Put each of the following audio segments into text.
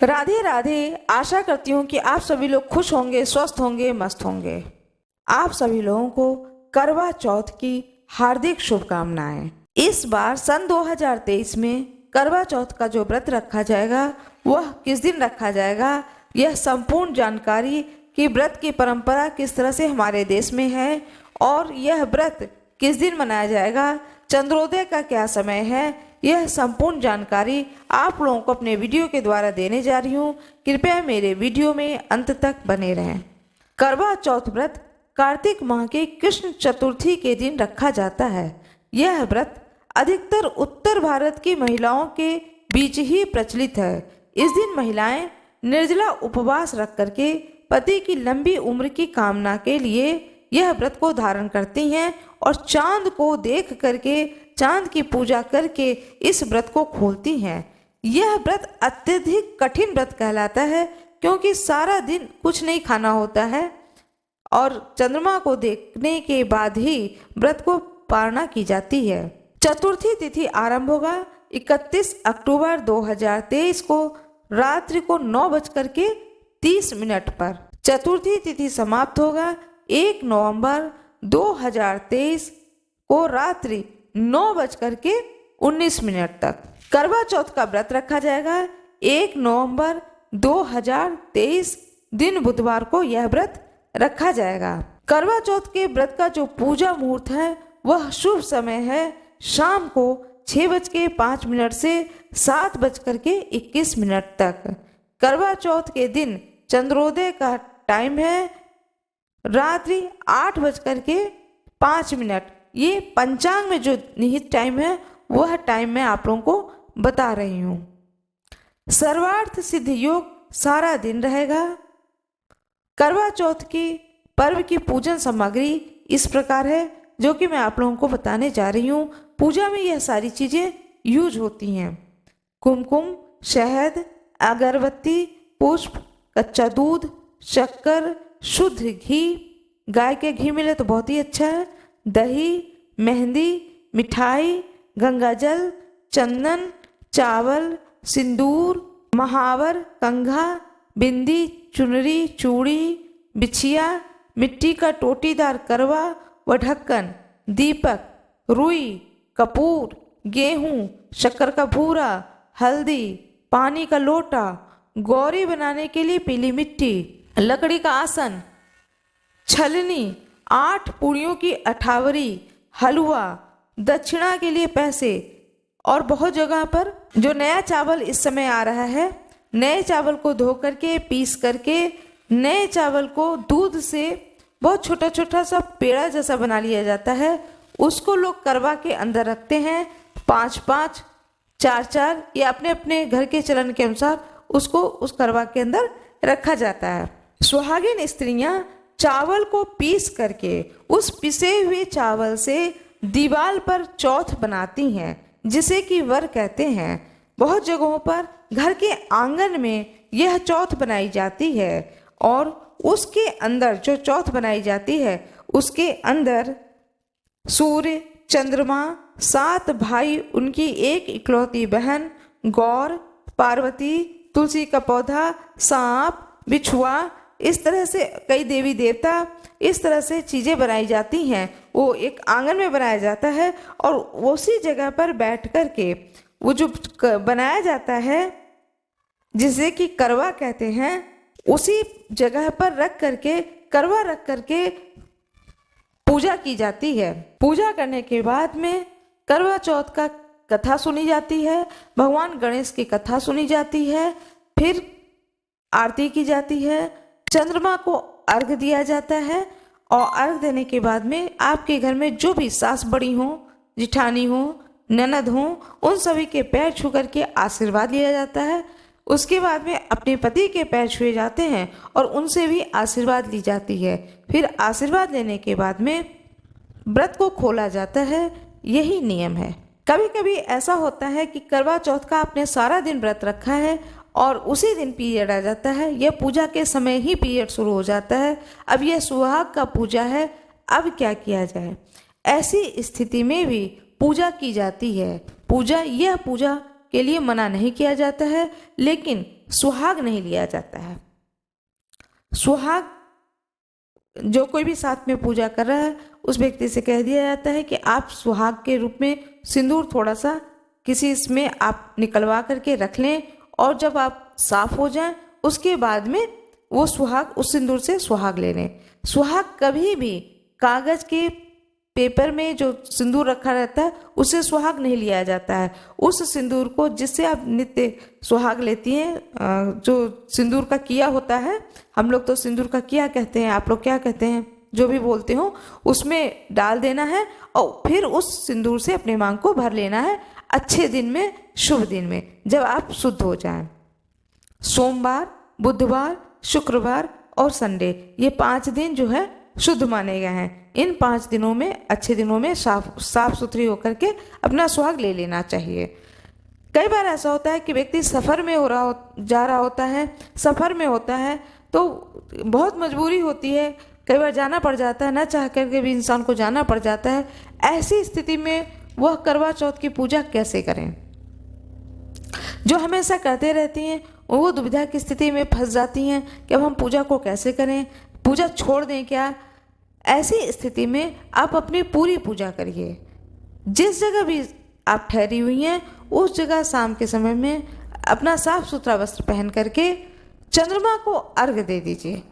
राधे राधे। आशा करती हूँ कि आप सभी लोग खुश होंगे, स्वस्थ होंगे, मस्त होंगे। आप सभी लोगों को करवा चौथ की हार्दिक शुभकामनाएं। इस बार सन 2023 में करवा चौथ का जो व्रत रखा जाएगा वह किस दिन रखा जाएगा, यह संपूर्ण जानकारी कि व्रत की परंपरा किस तरह से हमारे देश में है और यह व्रत किस दिन मनाया जाएगा, चंद्रोदय का क्या समय है, यह संपूर्ण जानकारी आप लोगों को अपने वीडियो के द्वारा देने जा रही हूँ। कृपया मेरे वीडियो में अंत तक बने रहें। करवा चौथ व्रत कार्तिक माह के कृष्ण चतुर्थी के दिन रखा जाता है। यह व्रत अधिकतर उत्तर भारत की महिलाओं के बीच ही प्रचलित है। इस दिन महिलाएं निर्जला उपवास रख करके पति की लंबी उम्र की कामना के लिए यह व्रत को धारण करती हैं और चांद को देख करके, चांद की पूजा करके इस व्रत को खोलती हैं। यह व्रत अत्यधिक कठिन व्रत कहलाता है क्योंकि सारा दिन कुछ नहीं खाना होता है और चंद्रमा को देखने के बाद ही व्रत को पालना की जाती है। चतुर्थी तिथि आरंभ होगा 31 अक्टूबर 2023 को रात्रि को 9:30 पर। चतुर्थी तिथि समाप्त होगा 1 नवंबर 2023 को रात्रि 9:19 तक। करवा चौथ का व्रत रखा जाएगा 1 नवंबर 2023 दिन बुधवार को यह व्रत रखा जाएगा। करवा चौथ के व्रत का जो पूजा मुहूर्त है वह शुभ समय है शाम को 6:05 से 7:21 तक। करवा चौथ के दिन चंद्रोदय का टाइम है रात्रि 8:05। ये पंचांग में जो निहित टाइम है वह टाइम मैं आप लोगों को बता रही हूँ। सर्वार्थ सिद्ध योग सारा दिन रहेगा। करवा चौथ की पर्व की पूजन सामग्री इस प्रकार है जो कि मैं आप लोगों को बताने जा रही हूँ। पूजा में यह सारी चीज़ें यूज होती हैं। कुमकुम, शहद, अगरबत्ती, पुष्प, कच्चा दूध, शक्कर, शुद्ध घी, गाय के घी मिले तो बहुत ही अच्छा है, दही, मेहंदी, मिठाई, गंगाजल, चंदन, चावल, सिंदूर, महावर, कंघा, बिंदी, चुनरी, चूड़ी, बिछिया, मिट्टी का टोटीदार करवा व ढक्कन, दीपक, रुई, कपूर, गेहूं, शक्कर का भूरा, हल्दी, पानी का लोटा, गौरी बनाने के लिए पीली मिट्टी, लकड़ी का आसन, छलनी, 8 पूड़ियों की अठावरी, हलवा, दक्षिणा के लिए पैसे और बहुत जगह पर जो नया चावल इस समय आ रहा है, नए चावल को धो करके पीस करके नए चावल को दूध से बहुत छोटा छोटा सा पेड़ा जैसा बना लिया जाता है। उसको लोग करवा के अंदर रखते हैं। 5-5, 4-4 या अपने अपने घर के चलन के अनुसार उसको उस करवा के अंदर रखा जाता है। सुहागिन स्त्रियां चावल को पीस करके उस पिसे हुए चावल से दीवार पर चौथ बनाती हैं जिसे कि वर कहते हैं। बहुत जगहों पर घर के आंगन में यह चौथ बनाई जाती है और उसके अंदर जो चौथ बनाई जाती है उसके अंदर सूर्य, चंद्रमा, 7 भाई, उनकी एक इकलौती बहन, गौर, पार्वती, तुलसी का पौधा, सांप, बिछुआ, इस तरह से कई देवी देवता, इस तरह से चीज़ें बनाई जाती हैं। वो एक आंगन में बनाया जाता है और उसी जगह पर बैठ कर के वो जो बनाया जाता है जिसे कि करवा कहते हैं, उसी जगह पर रख करके करवा रख करके पूजा की जाती है। पूजा करने के बाद में करवा चौथ का कथा सुनी जाती है, भगवान गणेश की कथा सुनी जाती है, फिर आरती की जाती है, चंद्रमा को अर्घ दिया जाता है और अर्घ देने के बाद में आपके घर में जो भी सास बड़ी हो, जिठानी हो, ननद हो, उन सभी के पैर छू करके आशीर्वाद लिया जाता है। उसके बाद में अपने पति के पैर छुए जाते हैं और उनसे भी आशीर्वाद ली जाती है। फिर आशीर्वाद लेने के बाद में व्रत को खोला जाता है। यही नियम है। कभी कभी ऐसा होता है कि करवा चौथ का आपने सारा दिन व्रत रखा है और उसी दिन पीरियड आ जाता है, यह पूजा के समय ही पीरियड शुरू हो जाता है। अब यह सुहाग का पूजा है, अब क्या किया जाए? ऐसी स्थिति में भी पूजा की जाती है। यह पूजा के लिए मना नहीं किया जाता है, लेकिन सुहाग नहीं लिया जाता है। सुहाग जो कोई भी साथ में पूजा कर रहा है उस व्यक्ति से कह दिया जाता है कि आप सुहाग के रूप में सिंदूर थोड़ा सा किसी इसमें आप निकलवा करके रख लें, और जब आप साफ हो जाएं उसके बाद में वो सुहाग, उस सिंदूर से सुहाग ले लें। सुहाग कभी भी कागज के पेपर में जो सिंदूर रखा रहता है उससे सुहाग नहीं लिया जाता है। उस सिंदूर को जिससे आप नित्य सुहाग लेती हैं, जो सिंदूर का किया होता है, हम लोग तो सिंदूर का किया कहते हैं, आप लोग क्या कहते हैं, जो भी बोलते हो, उसमें डाल देना है और फिर उस सिंदूर से अपने मांग को भर लेना है अच्छे दिन में, शुभ दिन में, जब आप शुद्ध हो जाएं। सोमवार, बुधवार, शुक्रवार और संडे, ये 5 दिन जो है शुद्ध माने गए हैं। इन 5 दिनों में, अच्छे दिनों में साफ सुथरी होकर के अपना सुहाग ले लेना चाहिए। कई बार ऐसा होता है कि व्यक्ति सफ़र में जा रहा होता है, सफ़र में होता है तो बहुत मजबूरी होती है, कई बार जाना पड़ जाता है, न चाह करके भी इंसान को जाना पड़ जाता है। ऐसी स्थिति में वह करवा चौथ की पूजा कैसे करें? जो हमेशा करते रहती हैं वो दुविधा की स्थिति में फंस जाती हैं कि अब हम पूजा को कैसे करें, पूजा छोड़ दें क्या? ऐसी स्थिति में आप अपनी पूरी पूजा करिए। जिस जगह भी आप ठहरी हुई हैं उस जगह शाम के समय में अपना साफ सुथरा वस्त्र पहन करके चंद्रमा को अर्घ्य दे दीजिए।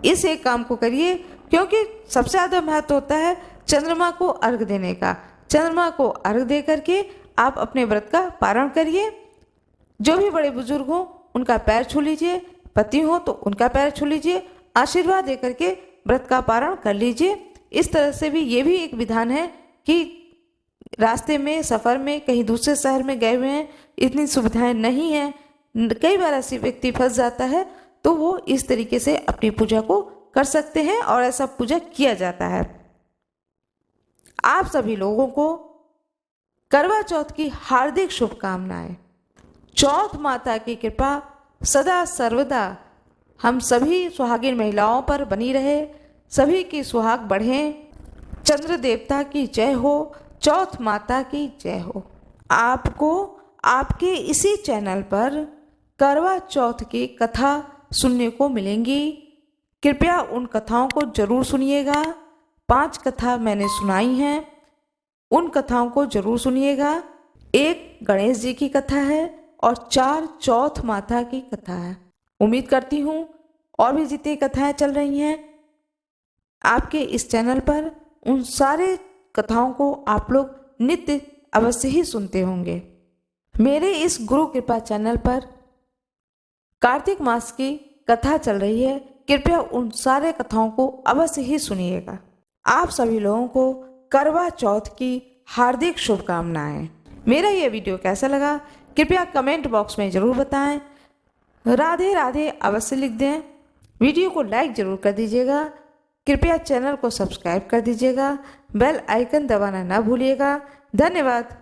इस एक काम को करिए क्योंकि सबसे ज़्यादा महत्व होता है चंद्रमा को अर्घ्य देने का। चंद्रमा को अर्घ्य दे करके आप अपने व्रत का पारण करिए। जो भी बड़े बुजुर्ग हों उनका पैर छू लीजिए, पति हो तो उनका पैर छू लीजिए, आशीर्वाद दे करके व्रत का पारण कर लीजिए। इस तरह से भी ये भी एक विधान है कि रास्ते में, सफ़र में, कहीं दूसरे शहर में गए हुए हैं, इतनी सुविधाएं नहीं हैं, कई बार ऐसी व्यक्ति फंस जाता है, तो वो इस तरीके से अपनी पूजा को कर सकते हैं और ऐसा पूजा किया जाता है। आप सभी लोगों को करवा चौथ की हार्दिक शुभकामनाएं। चौथ माता की कृपा सदा सर्वदा हम सभी सुहागिन महिलाओं पर बनी रहे, सभी की सुहाग बढ़ें। चंद्र देवता की जय हो, चौथ माता की जय हो। आपको आपके इसी चैनल पर करवा चौथ की कथा सुनने को मिलेंगी। कृपया उन कथाओं को जरूर सुनिएगा। 5 कथा मैंने सुनाई हैं, उन कथाओं को जरूर सुनिएगा। 1 गणेश जी की कथा है और 4 चौथ माता की कथा है। उम्मीद करती हूँ और भी जितनी कथाएं चल रही हैं आपके इस चैनल पर, उन सारे कथाओं को आप लोग नित्य अवश्य ही सुनते होंगे। मेरे इस गुरु कृपा चैनल पर कार्तिक मास की कथा चल रही है, कृपया उन सारे कथाओं को अवश्य ही सुनिएगा। आप सभी लोगों को करवा चौथ की हार्दिक शुभकामनाएं। मेरा ये वीडियो कैसा लगा कृपया कमेंट बॉक्स में ज़रूर बताएं। राधे राधे अवश्य लिख दें। वीडियो को लाइक ज़रूर कर दीजिएगा। कृपया चैनल को सब्सक्राइब कर दीजिएगा। बेल आइकन दबाना ना भूलिएगा। धन्यवाद।